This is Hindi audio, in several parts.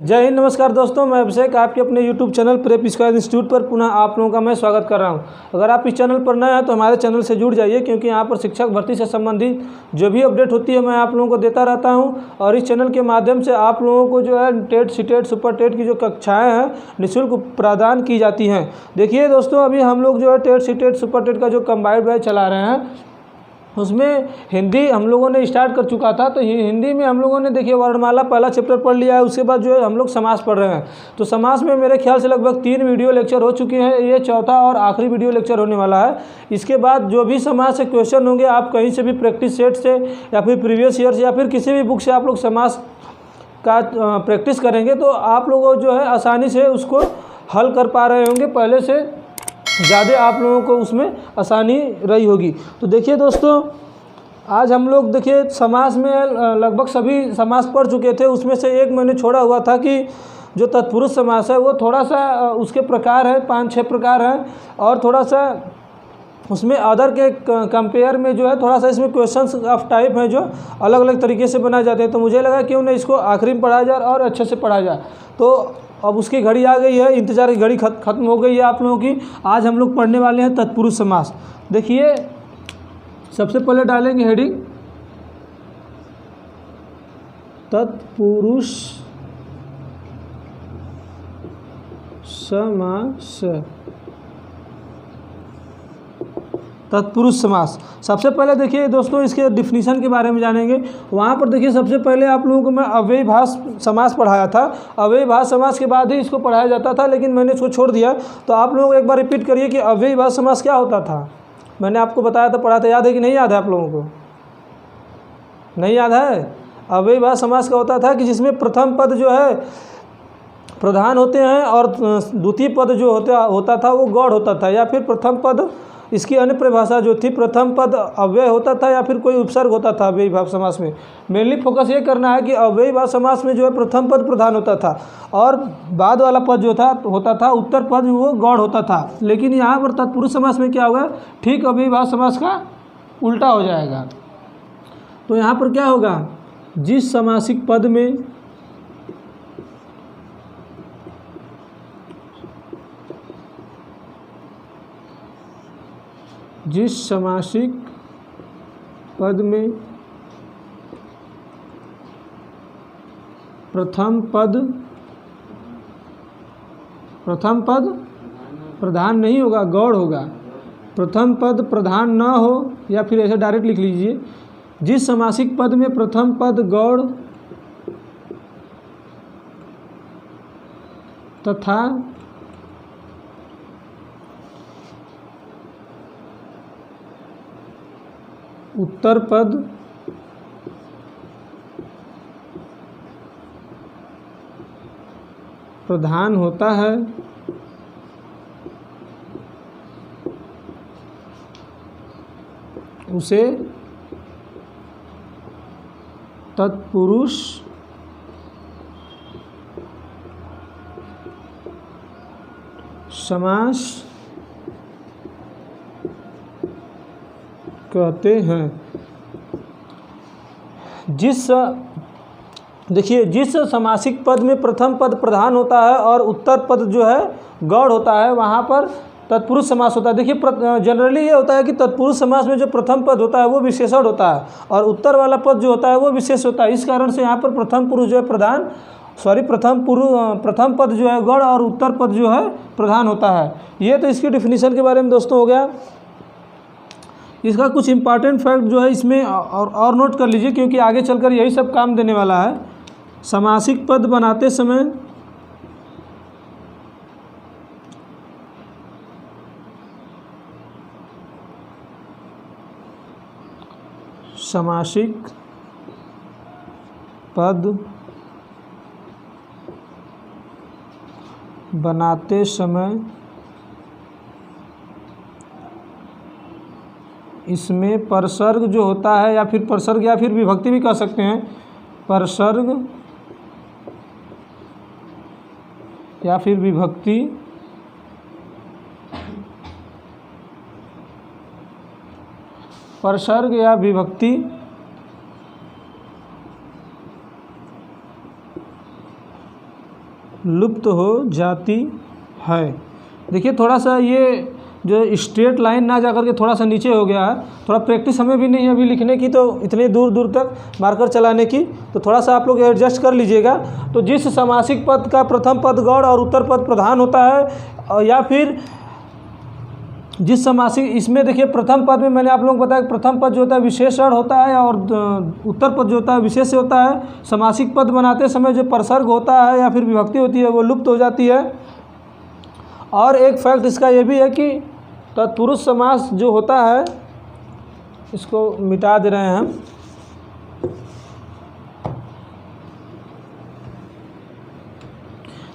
जय हिंद। नमस्कार दोस्तों, मैं अभिषेक आपके अपने YouTube channel prep square institute पर पुनः आप लोगों का मैं स्वागत कर रहा हूं। अगर आप इस चैनल पर नए हैं तो हमारे चैनल से जुड़ जाइए, क्योंकि यहां पर शिक्षक भर्ती से संबंधित जो भी अपडेट होती है मैं आप लोगों को देता रहता हूं। और इस चैनल के माध्यम से आप लोगों को जो है टेट, सीटेट, सुपर टेट की जो कक्षाएँ हैं निःशुल्क प्रदान की जाती हैं। देखिए दोस्तों, अभी हम लोग जो है टेट, सीटेट, सुपर टेट का जो कंबाइंड बैच चला रहे हैं उसमें हिंदी हम लोगों ने स्टार्ट कर चुका था। तो हिंदी में हम लोगों ने देखिए वर्णमाला पहला चैप्टर पढ़ लिया है। उसके बाद जो है हम लोग समास पढ़ रहे हैं। तो समास में मेरे ख्याल से लगभग 3 वीडियो लेक्चर हो चुके हैं। ये चौथा और आखिरी वीडियो लेक्चर होने वाला है। इसके बाद जो भी समास से क्वेश्चन होंगे, आप कहीं से भी प्रैक्टिस सेट से या फिर प्रीवियस ईयर से या फिर किसी भी बुक से आप लोग समास का प्रैक्टिस करेंगे तो आप लोगों जो है आसानी से उसको हल कर पा रहे होंगे। पहले से ज़्यादा आप लोगों को उसमें आसानी रही होगी। तो देखिए दोस्तों, आज हम लोग देखिए समास में लगभग सभी समास पढ़ चुके थे। उसमें से एक मैंने छोड़ा हुआ था कि जो तत्पुरुष समास है वो थोड़ा सा उसके प्रकार है, 5-6 प्रकार हैं। और थोड़ा सा उसमें अदर के कंपेयर में जो है थोड़ा सा इसमें क्वेश्चंस ऑफ टाइप हैं जो अलग अलग तरीके से बनाए जाते हैं। तो मुझे लगा क्यों ना इसको आखिरी में पढ़ाया जाए और अच्छे से पढ़ाया जाए। तो अब उसकी घड़ी आ गई है, इंतज़ार की घड़ी खत्म हो गई है आप लोगों की। आज हम लोग पढ़ने वाले हैं तत्पुरुष समास। देखिए, सबसे पहले डालेंगे हेडिंग तत्पुरुष समास। तत्पुरुष समास सबसे पहले देखिए दोस्तों, इसके डिफिनीशन के बारे में जानेंगे। वहाँ पर देखिए सबसे पहले आप लोगों को मैं अव्ययीभाष समास पढ़ाया था। अव्ययीभाष समास के बाद ही इसको पढ़ाया जाता था, लेकिन मैंने इसको छोड़ दिया। तो आप लोग एक बार रिपीट करिए कि अव्ययीभाष समास क्या होता था। मैंने आपको बताया था, पढ़ा था, याद है कि नहीं याद है आप लोगों को? नहीं याद है? अव्ययीभाष समास का होता था कि जिसमें प्रथम पद जो है प्रधान होते हैं और द्वितीय पद जो होता था वो गौड़ होता था, या फिर प्रथम पद, इसकी अन्य परिभाषा जो थी, प्रथम पद अव्यय होता था या फिर कोई उपसर्ग होता था अव्ययीभाव समास में। मेनली फोकस ये करना है कि अव्ययीभाव समास में जो है प्रथम पद प्रधान होता था और बाद वाला पद जो होता था उत्तर पद वो गौड़ होता था। लेकिन यहाँ पर तत्पुरुष समास में क्या होगा, ठीक अव्ययीभाव समास का उल्टा हो जाएगा। तो यहाँ पर क्या होगा, जिस समासिक पद में प्रथम पद प्रधान नहीं होगा, गौड़ होगा। प्रथम पद प्रधान न हो, या फिर ऐसे डायरेक्ट लिख लीजिए, जिस समासिक पद में प्रथम पद गौड़ तथा उत्तर पद प्रधान होता है उसे तत्पुरुष समास कहते हैं। देखिए, जिस समासिक पद में प्रथम पद प्रधान होता है और उत्तर पद जो है गौड़ होता है, वहाँ पर तत्पुरुष समास होता है। देखिए, जनरली ये होता है कि तत्पुरुष समास में जो प्रथम पद होता है वो विशेषण होता है और उत्तर वाला पद जो होता है वो विशेष होता है। इस कारण से यहाँ पर प्रथम पुरुष जो है प्रथम पद जो है गौड़ और उत्तर पद जो है प्रधान होता है। ये तो इसकी डिफिनीशन के बारे में दोस्तों हो गया। इसका कुछ इम्पॉर्टेंट फैक्ट जो है इसमें और नोट कर लीजिए, क्योंकि आगे चलकर यही सब काम देने वाला है। समासिक पद बनाते समय इसमें परसर्ग जो होता है, या फिर परसर्ग या फिर विभक्ति भी कह सकते हैं, परसर्ग या फिर विभक्ति परसर्ग या विभक्ति लुप्त हो जाती है। देखिए थोड़ा सा ये जो स्ट्रेट लाइन ना जाकर के थोड़ा सा नीचे हो गया है, थोड़ा प्रैक्टिस हमें भी नहीं है अभी लिखने की, तो इतने दूर दूर तक मार्कर चलाने की, तो थोड़ा सा आप लोग एडजस्ट कर लीजिएगा। तो जिस समासिक पद का प्रथम पद गौड़ और उत्तर पद प्रधान होता है, या फिर जिस समासिक, इसमें देखिए प्रथम पद में मैंने आप लोगों को बताया कि प्रथम पद जो होता है विशेषण होता है और उत्तर पद जो होता है विशेष्य होता है। समासिक पद बनाते समय जो प्रसर्ग होता है या फिर विभक्ति होती है वो लुप्त हो जाती है। और एक फैक्ट इसका ये भी है कि तत्पुरुष समास जो होता है, इसको मिटा दे रहे हैं हम,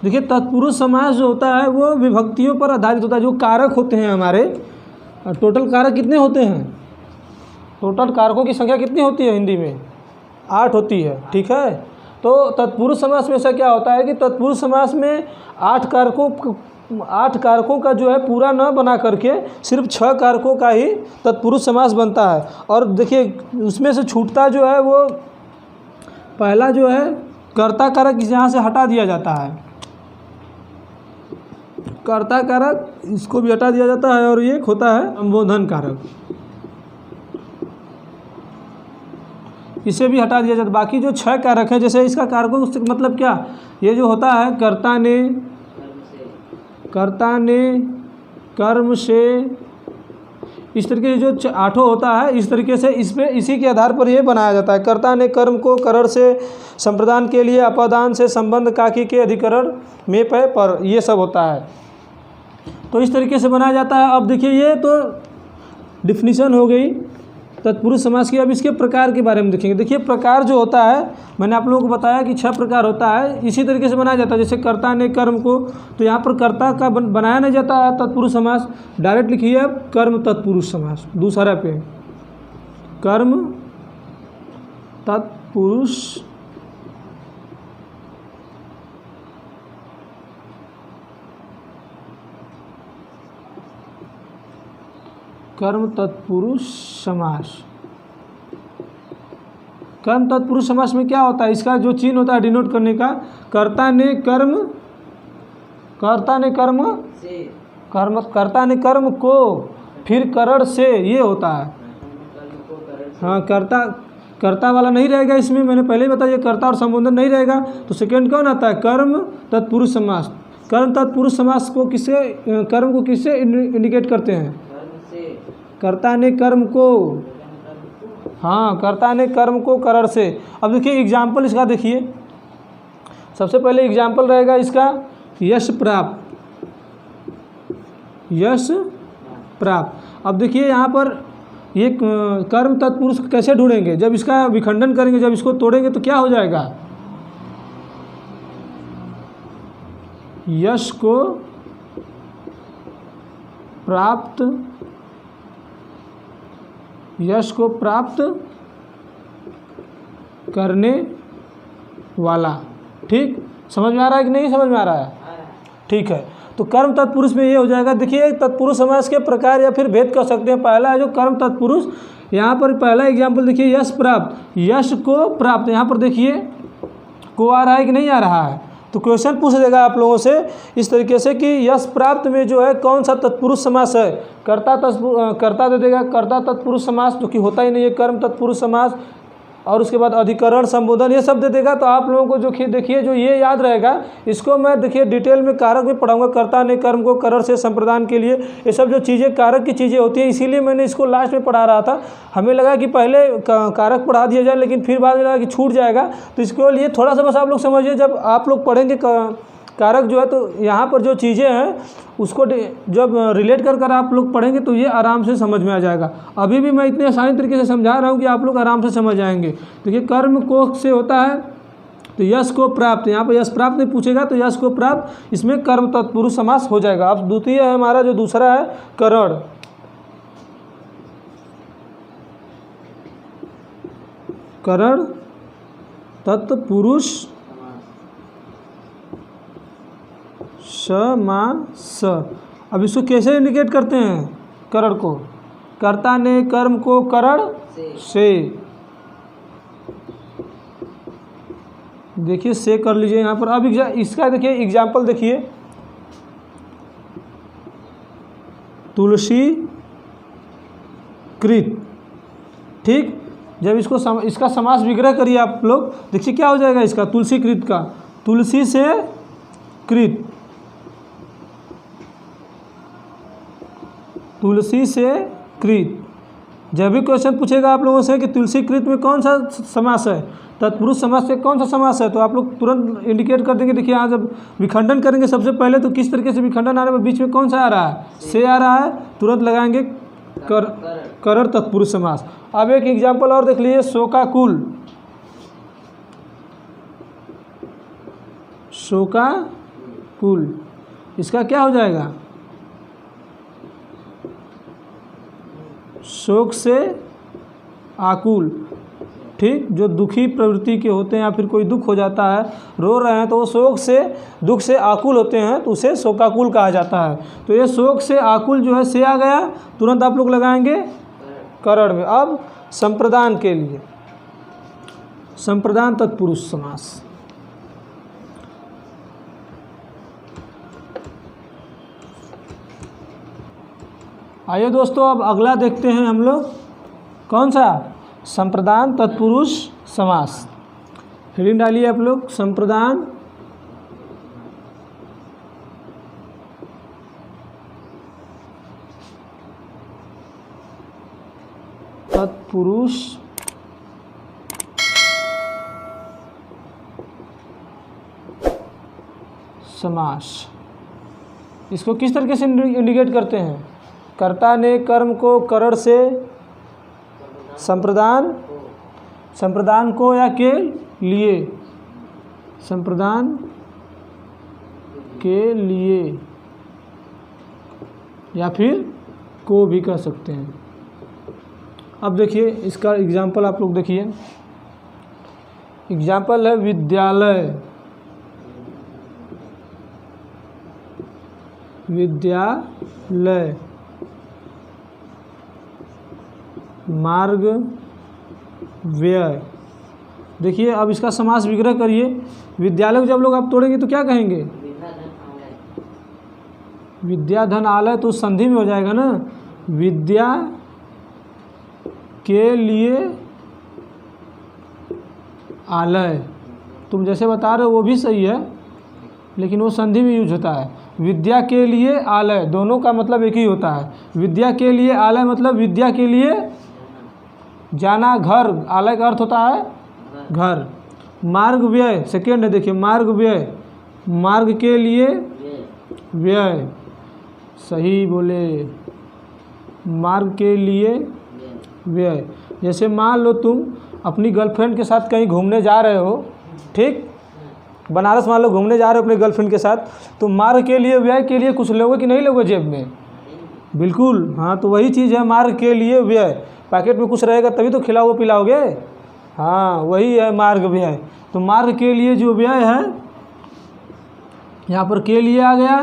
देखिए तत्पुरुष समास जो होता है वो विभक्तियों पर आधारित होता है। जो कारक होते हैं हमारे, टोटल कारक कितने होते हैं, टोटल कारकों की संख्या कितनी होती है हिंदी में, 8 होती है, ठीक है। तो तत्पुरुष समास में ऐसा क्या होता है कि तत्पुरुष समास में 8 कारकों का जो है पूरा न बना करके सिर्फ 6 कारकों का ही तत्पुरुष समास बनता है। और देखिए उसमें से छूटता जो है वो पहला जो है कर्ता कारक यहाँ से हटा दिया जाता है, कर्ता कारक इसको भी हटा दिया जाता है, और एक होता है संबोधन कारक, इसे भी हटा दिया जाता है। बाकी जो 6 कारक हैं, जैसे इसका कारकों से मतलब क्या, ये जो होता है कर्ता ने कर्म से, इस तरीके से जो 8 होता है, इस तरीके से इसी के आधार पर ये बनाया जाता है। कर्ता ने कर्म को करण से संप्रदान के लिए अपादान से संबंध काकी के अधिकरण में पे पर, ये सब होता है, तो इस तरीके से बनाया जाता है। अब देखिए ये तो डिफिनीशन हो गई तत्पुरुष समास की। अब इसके प्रकार के बारे में देखेंगे। देखिए प्रकार जो होता है, मैंने आप लोगों को बताया कि 6 प्रकार होता है, इसी तरीके से बनाया जाता है। जैसे कर्ता ने कर्म को, तो यहाँ पर कर्ता का बनाया नहीं जाता है तत्पुरुष समास, डायरेक्ट लिखिए अब कर्म तत्पुरुष समास, दूसरा पे कर्म तत्पुरुष कर्म तत्पुरुष समास। कर्म तत्पुरुष समास में क्या होता है, इसका जो चिन्ह होता है डिनोट करने का, कर्ता ने कर्म को फिर करण से, ये होता है। हाँ, कर्ता वाला नहीं रहेगा इसमें, मैंने पहले ही बताया कर्ता और संबोधन नहीं रहेगा। तो सेकंड कौन आता है, कर्म तत्पुरुष समास। कर्म तत्पुरुष समास को कर्म को किससे इंडिकेट करते हैं, कर्ता ने कर्म को, हाँ कर्ता ने कर्म को करण से। अब देखिए एग्जाम्पल इसका देखिए, सबसे पहले एग्जाम्पल रहेगा इसका यश प्राप्त। अब देखिए यहाँ पर ये कर्म तत्पुरुष कैसे ढूंढेंगे, जब इसका विखंडन करेंगे, जब इसको तोड़ेंगे तो क्या हो जाएगा, यश को प्राप्त करने वाला। ठीक, समझ में आ रहा है कि नहीं समझ में आ रहा है, ठीक है। तो कर्म तत्पुरुष में ये हो जाएगा। देखिए तत्पुरुष समास के प्रकार या फिर भेद कर सकते हैं। पहला है जो कर्म तत्पुरुष, यहाँ पर पहला एग्जाम्पल देखिए यश प्राप्त, यश को प्राप्त, यहाँ पर देखिए को आ रहा है कि नहीं आ रहा है, तो क्वेश्चन पूछ देगा आप लोगों से इस तरीके से कि यश प्राप्त में जो है कौन सा तत्पुरुष समास है, कर्ता दे देगा, कर्ता तत्पुरुष समास जो कि होता ही नहीं है, कर्म तत्पुरुष समास, और उसके बाद अधिकरण संबोधन ये सब दे देगा। तो आप लोगों को जो देखिए जो ये याद रहेगा, इसको मैं देखिए डिटेल में कारक में पढ़ाऊंगा। कर्ता ने कर्म को करण से संप्रदान के लिए, ये सब जो चीज़ें कारक की चीज़ें होती हैं, इसीलिए मैंने इसको लास्ट में पढ़ा रहा था। हमें लगा कि पहले कारक पढ़ा दिया जाए, लेकिन फिर बाद में लगा कि छूट जाएगा, तो इसके लिए थोड़ा सा बस आप लोग समझिए। जब आप लोग पढ़ेंगे कारक जो है, तो यहाँ पर जो चीज़ें हैं उसको जब रिलेट कर आप लोग पढ़ेंगे तो ये आराम से समझ में आ जाएगा। अभी भी मैं इतने आसानी तरीके से समझा रहा हूँ कि आप लोग आराम से समझ आएंगे। देखिए कर्म को से होता है तो यश को प्राप्त, यहाँ पर यश प्राप्त नहीं पूछेगा तो यश को प्राप्त, इसमें कर्म तत्पुरुष समास हो जाएगा। अब द्वितीय है हमारा जो दूसरा है करण, करण तत्पुरुष समास। अब इसको कैसे इंडिकेट करते हैं, करण को, कर्ता ने कर्म को करण से, देखिए से कर लीजिए यहाँ पर। अब इसका देखिए एग्जाम्पल देखिए, तुलसी कृत, ठीक। जब इसका समास विग्रह करिए आप लोग, देखिए क्या हो जाएगा इसका, तुलसी कृत का, तुलसी से कृत, तुलसी से कृत। जब भी क्वेश्चन पूछेगा आप लोगों से कि तुलसी कृत में कौन सा समास है, तत्पुरुष समास से कौन सा समास है, तो आप लोग तुरंत इंडिकेट कर देंगे। देखिए यहाँ जब विखंडन करेंगे सबसे पहले तो किस तरीके से विखंडन आ रहा है, बीच में कौन सा आ रहा है, से आ रहा है, तुरंत लगाएंगे करण तत्पुरुष समास। अब एक एग्जाम्पल और देख लीजिए, शोकाकुल, शोकाकुल, इसका क्या हो जाएगा, शोक से आकुल, ठीक। जो दुखी प्रवृत्ति के होते हैं या फिर कोई दुख हो जाता है, रो रहे हैं, तो वो शोक से दुख से आकुल होते हैं, तो उसे शोकाकुल कहा जाता है। तो ये शोक से आकुल जो है से आ गया, तुरंत आप लोग लगाएंगे करण में। अब संप्रदान के लिए, संप्रदान तत्पुरुष समास, आइए दोस्तों अब अगला देखते हैं हम लोग, कौन सा, संप्रदान तत्पुरुष समास। हेडिंग डालिए आप लोग, संप्रदान तत्पुरुष समास। इसको किस तरीके से इंडिकेट करते हैं, कर्ता ने कर्म को करण से, संप्रदान, संप्रदान को या के लिए, संप्रदान के लिए, या फिर को भी कह सकते हैं। अब देखिए इसका एग्जाम्पल आप लोग देखिए, एग्जाम्पल है विद्यालय, विद्यालय, मार्ग व्यय। देखिए अब इसका समास विग्रह करिए, विद्यालय को जब लोग आप तोड़ेंगे तो क्या कहेंगे, विद्या धन आलय, तो संधि में हो जाएगा ना, विद्या के लिए आलय। तुम जैसे बता रहे हो वो भी सही है, लेकिन वो संधि में यूज होता है। विद्या के लिए आलय, दोनों का मतलब एक ही होता है। विद्या के लिए आलय मतलब विद्या के लिए जाना, घर, आलय का अर्थ होता है घर। मार्ग व्यय सेकेंड है, देखिए मार्ग व्यय, मार्ग के लिए व्यय, सही बोले, मार्ग के लिए व्यय। जैसे मान लो तुम अपनी गर्लफ्रेंड के साथ कहीं घूमने जा रहे हो, ठीक, बनारस मान लो घूमने जा रहे हो अपनी गर्लफ्रेंड के साथ, तो मार्ग के लिए व्यय के लिए कुछ लोगे कि नहीं लोगे जेब में, बिल्कुल, हाँ, तो वही चीज़ है मार्ग के लिए व्यय। पैकेट में कुछ रहेगा तभी तो खिलाओ पिलाओगे, हाँ, वही है मार्ग व्यय। तो मार्ग के लिए जो व्यय है, यहाँ पर के लिए आ गया,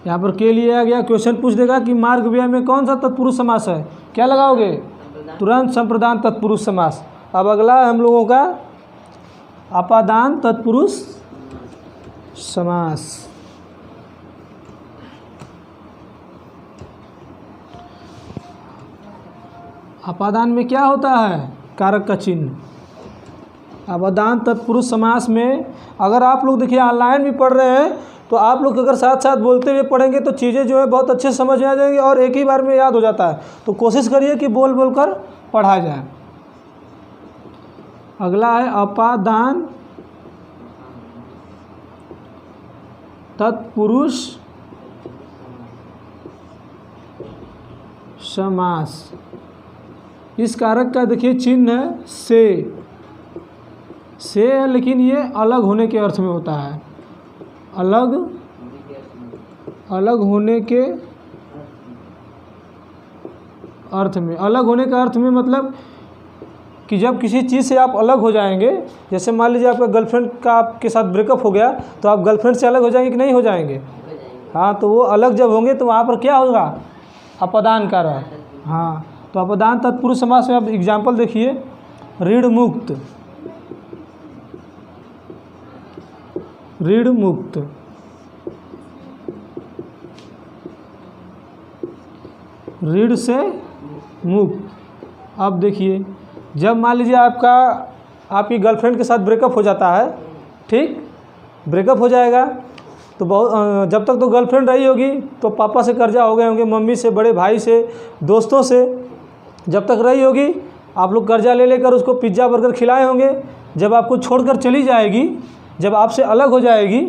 यहाँ पर के लिए आ गया। क्वेश्चन पूछ देगा कि मार्ग व्यय में कौन सा तत्पुरुष समास है, क्या लगाओगे, तुरंत संप्रदान तत्पुरुष समास। अब अगला है हम लोगों का अपादान तत्पुरुष समास। अपादान में क्या होता है, कारक का चिन्ह। अपादान तत्पुरुष समास में अगर आप लोग देखिए ऑनलाइन भी पढ़ रहे हैं, तो आप लोग अगर साथ साथ बोलते हुए पढ़ेंगे तो चीज़ें जो है बहुत अच्छे से समझ में आ जाएंगी और एक ही बार में याद हो जाता है। तो कोशिश करिए कि बोल बोल कर पढ़ा जाए। अगला है अपादान तत्पुरुष समास। इस कारक का देखिए चिन्ह है से है, लेकिन ये अलग होने के अर्थ में होता है, अलग होने के अर्थ में। अलग होने का अर्थ में मतलब कि जब किसी चीज़ से आप अलग हो जाएंगे, जैसे मान लीजिए आपका गर्लफ्रेंड का आपके साथ ब्रेकअप हो गया, तो आप गर्लफ्रेंड से अलग हो जाएंगे कि नहीं हो जाएंगे, हाँ, तो वो अलग जब होंगे तो वहाँ पर क्या होगा, अपदान कारक, हाँ। तो अपदान तत्पुरुष समास में आप एग्जाम्पल देखिए, ऋण मुक्त, ऋण मुक्त। ऋण से मुक्त। अब देखिए, जब मान लीजिए आपकी गर्लफ्रेंड के साथ ब्रेकअप हो जाता है, ठीक, ब्रेकअप हो जाएगा तो बहुत जब तक तो गर्लफ्रेंड रही होगी तो पापा से कर्जा हो गए होंगे, मम्मी से, बड़े भाई से, दोस्तों से, जब तक रही होगी आप लोग कर्जा ले लेकर उसको पिज़्ज़ा बर्गर खिलाए होंगे। जब आपको छोड़कर चली जाएगी, जब आपसे अलग हो जाएगी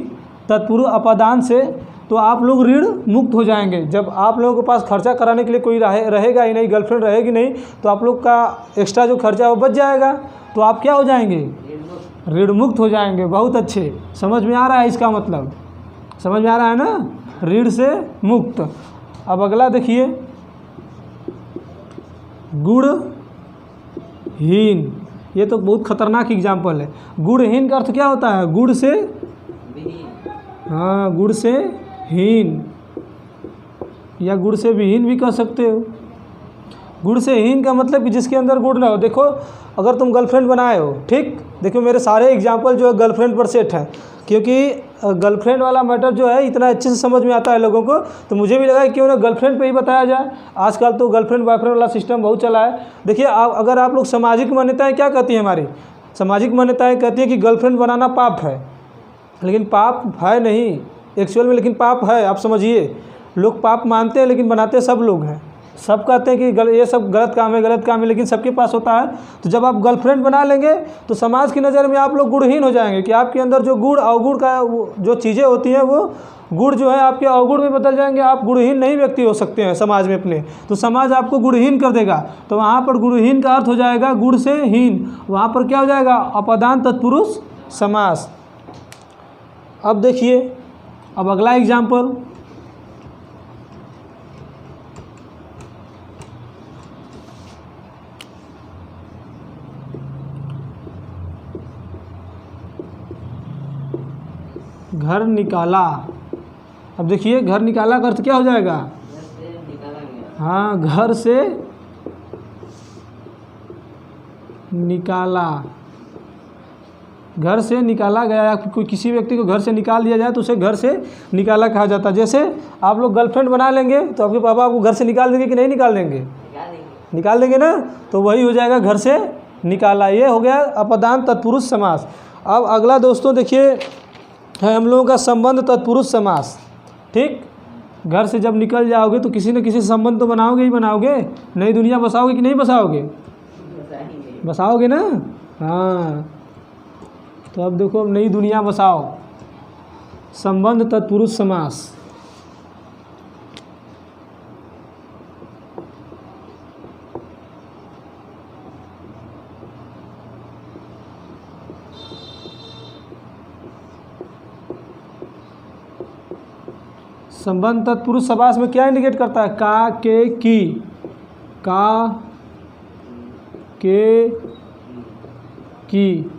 तत्पूर्व अपादान से, तो आप लोग ऋण मुक्त हो जाएंगे। जब आप लोगों के पास खर्चा कराने के लिए कोई रहेगा ही नहीं, गर्लफ्रेंड रहेगी नहीं, तो आप लोग का एक्स्ट्रा जो खर्चा वो बच जाएगा, तो आप क्या हो जाएंगे? ऋण मुक्त हो जाएंगे। बहुत अच्छे, समझ में आ रहा है इसका मतलब? समझ में आ रहा है ना? ऋण से मुक्त। अब अगला देखिए, गुणहीन। ये तो बहुत खतरनाक एग्जाम्पल है। गुणहीन का अर्थ क्या होता है? गुण से, हाँ, गुण से हीन या गुण से विहीन भी कह सकते हो। गुण से हीन का मतलब कि जिसके अंदर गुण ना हो। देखो, अगर तुम गर्लफ्रेंड बनाए हो, ठीक, देखो मेरे सारे एग्जाम्पल जो है गर्लफ्रेंड पर सेट है, क्योंकि गर्लफ्रेंड वाला मैटर जो है इतना अच्छे से समझ में आता है लोगों को, तो मुझे भी लगा कि क्यों ना गर्लफ्रेंड पे ही बताया जाए। आजकल तो गर्लफ्रेंड बॉयफ्रेंड वाला सिस्टम बहुत चला है। देखिए, अगर आप लोग सामाजिक मान्यताएं क्या कहती हैं, हमारी सामाजिक मान्यताएं कहती हैं कि गर्लफ्रेंड बनाना पाप है, लेकिन पाप है नहीं एक्चुअल में, लेकिन पाप है। आप समझिए, लोग पाप मानते हैं लेकिन बनाते सब लोग हैं। सब कहते हैं कि ये सब गलत काम है, गलत काम है, लेकिन सबके पास होता है। तो जब आप गर्लफ्रेंड बना लेंगे तो समाज की नज़र में आप लोग गुणहीन हो जाएंगे, कि आपके अंदर जो गुण अवगुण का जो चीज़ें होती हैं वो गुण जो है आपके अवगुण में बदल जाएंगे। आप गुणहीन नहीं व्यक्ति हो सकते हैं समाज में अपने, तो समाज आपको गुणहीन कर देगा। तो वहाँ पर गुणहीन का अर्थ हो जाएगा गुण से हीन। वहाँ पर क्या हो जाएगा? अपदान तत्पुरुष समास। अब देखिए, अब अगला एग्जाम्पल, घर निकाला। अब देखिए, घर निकाला का अर्थ क्या हो जाएगा? हाँ, घर से निकाला। घर से निकाला गया, या कोई किसी व्यक्ति को घर से निकाल दिया जाए तो उसे घर से निकाला कहा जाता है। जैसे आप लोग गर्लफ्रेंड बना लेंगे तो आपके पापा आपको घर से निकाल देंगे कि नहीं निकाल देंगे? निकाल देंगे ना, तो वही हो जाएगा घर से निकाला। ये हो गया अपदान तत्पुरुष समास। अब अगला दोस्तों देखिए है हम लोगों का संबंध तत्पुरुष समास। ठीक, घर से जब निकल जाओगे तो किसी न किसी संबंध तो बनाओगे ही बनाओगे। नई दुनिया बसाओगे कि नहीं बसाओगे? बसाओगे ना। हाँ, तो अब देखो, अब नई दुनिया बसाओ। संबंध तत्पुरुष समास। संबंध तत्पुरुष समास में क्या इंडिकेट करता है? का, के, की। का, के, की।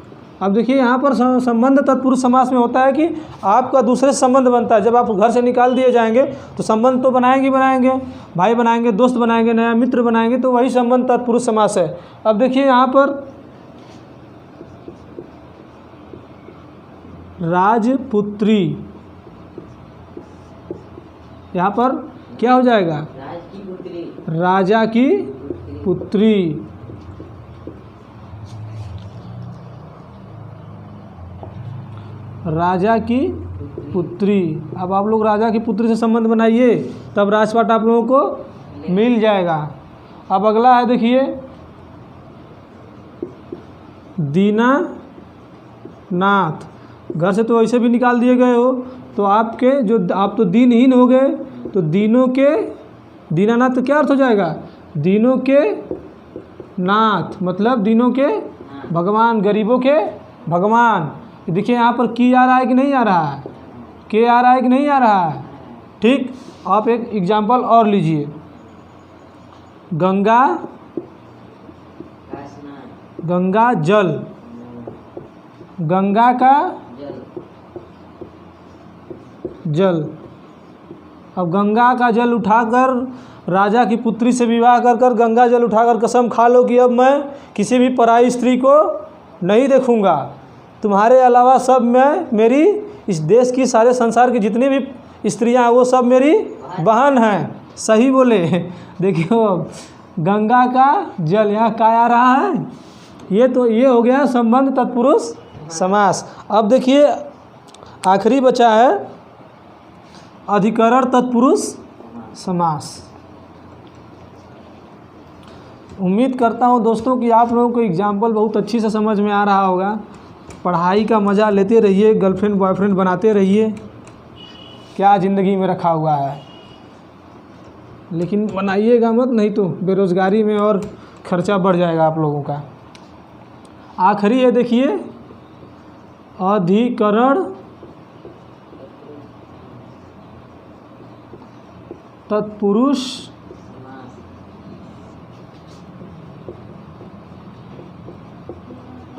अब देखिए, यहाँ पर संबंध तत्पुरुष समास में होता है कि आपका दूसरे से संबंध बनता है। जब आप घर से निकाल दिए जाएंगे तो संबंध तो बनाएंगे बनाएंगे, भाई बनाएंगे, दोस्त बनाएंगे, नया मित्र बनाएंगे, तो वही संबंध तत्पुरुष समास है। अब देखिए यहाँ पर राजपुत्री, यहाँ पर क्या हो जाएगा? राजा की पुत्री। राजा की पुत्री। अब आप लोग राजा की पुत्री से संबंध बनाइए, तब राजपाट आप लोगों को मिल जाएगा। अब अगला है देखिए, दीनानाथ। घर से तो ऐसे भी निकाल दिए गए हो, तो आपके जो आप तो दीनहीन हो गए, तो दीनों के दीनानाथ क्या अर्थ हो जाएगा? दीनों के नाथ, मतलब दीनों के भगवान, गरीबों के भगवान। देखिए यहाँ पर की आ रहा है कि नहीं आ रहा है? के आ रहा है कि नहीं आ रहा है? ठीक, आप एक एग्जाम्पल और लीजिए। गंगा, गंगा जल, गंगा का जल। अब गंगा का जल उठाकर राजा की पुत्री से विवाह कर कर गंगा जल उठाकर कसम खा लो कि अब मैं किसी भी पराई स्त्री को नहीं देखूंगा, तुम्हारे अलावा सब मैं, मेरी इस देश की, सारे संसार की जितनी भी स्त्रियां हैं वो सब मेरी बहन हैं। सही बोले। देखियो गंगा का जल, यहाँ क्या आ रहा है, ये हो गया संबंध तत्पुरुष समास। अब देखिए आखिरी बचा है अधिकरण तत्पुरुष समास। उम्मीद करता हूँ दोस्तों कि आप लोगों को एग्जाम्पल बहुत अच्छी से समझ में आ रहा होगा। पढ़ाई का मज़ा लेते रहिए, गर्लफ्रेंड बॉयफ्रेंड बनाते रहिए, क्या ज़िंदगी में रखा हुआ है, लेकिन बनाइएगा मत, नहीं तो बेरोज़गारी में और खर्चा बढ़ जाएगा आप लोगों का। आखिरी है देखिए अधिकरण तत्पुरुष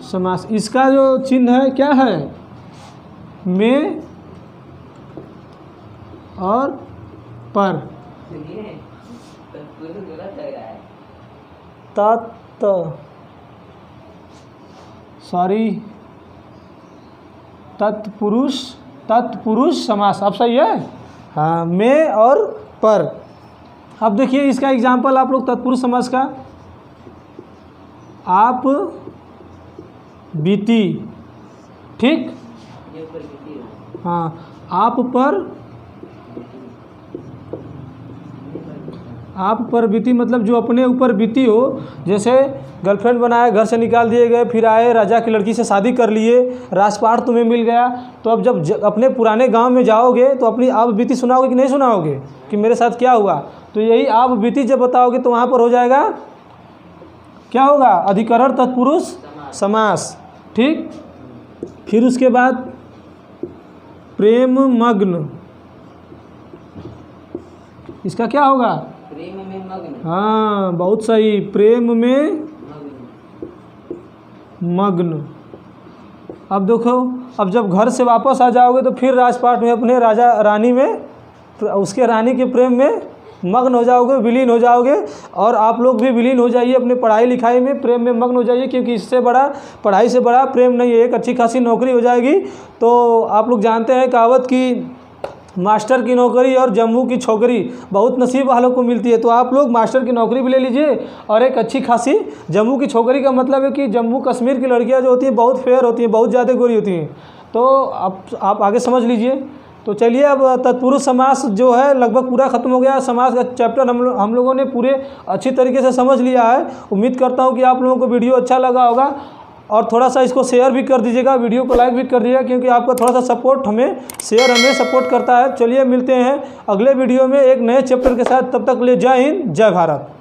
समास। इसका जो चिन्ह है क्या है, में और पर। तत्पुरुष समास। अब सही है, हाँ, में और पर। अब देखिए इसका एग्जाम्पल आप लोग तत्पुरुष समास का, आप बीती, ठीक, हाँ, आप पर बीती मतलब जो अपने ऊपर बीती हो। जैसे गर्लफ्रेंड बनाए, घर से निकाल दिए गए, फिर आए राजा की लड़की से शादी कर लिए, राजपाट तुम्हें मिल गया, तो अब जब अपने पुराने गांव में जाओगे तो अपनी आप बीती सुनाओगे कि नहीं सुनाओगे कि मेरे साथ क्या हुआ। तो यही आप बीती जब बताओगे तो वहाँ पर हो जाएगा, क्या होगा, अधिकरण तत्पुरुष समास, ठीक। फिर उसके बाद प्रेम मग्न, इसका क्या होगा, प्रेम में मग्न। हाँ बहुत सही, प्रेम में मग्न। अब देखो, अब जब घर से वापस आ जाओगे तो फिर राजपाट में अपने राजा रानी में, उसके रानी के प्रेम में मग्न हो जाओगे, विलीन हो जाओगे। और आप लोग भी विलीन हो जाइए अपने पढ़ाई लिखाई में, प्रेम में मग्न हो जाइए, क्योंकि इससे बड़ा, पढ़ाई से बड़ा प्रेम नहीं है। एक अच्छी खासी नौकरी हो जाएगी। तो आप लोग जानते हैं कहावत की मास्टर की नौकरी और जम्मू की छोकरी बहुत नसीब वालों को मिलती है। तो आप लोग मास्टर की नौकरी भी ले लीजिए और एक अच्छी खासी जम्मू की छोकरी का मतलब है कि जम्मू कश्मीर की लड़कियां जो होती हैं बहुत फेयर होती हैं, बहुत ज़्यादा गोरी होती हैं। तो आप आगे समझ लीजिए। तो चलिए अब तत्पुरुष समास जो है लगभग पूरा ख़त्म हो गया। समास का चैप्टर हम लोगों ने पूरे अच्छी तरीके से समझ लिया है। उम्मीद करता हूँ कि आप लोगों को वीडियो अच्छा लगा होगा, और थोड़ा सा इसको शेयर भी कर दीजिएगा, वीडियो को लाइक भी कर दीजिएगा, क्योंकि आपका थोड़ा सा सपोर्ट हमें सपोर्ट करता है। चलिए मिलते हैं अगले वीडियो में एक नए चैप्टर के साथ, तब तक के लिए जय हिंद, जय भारत।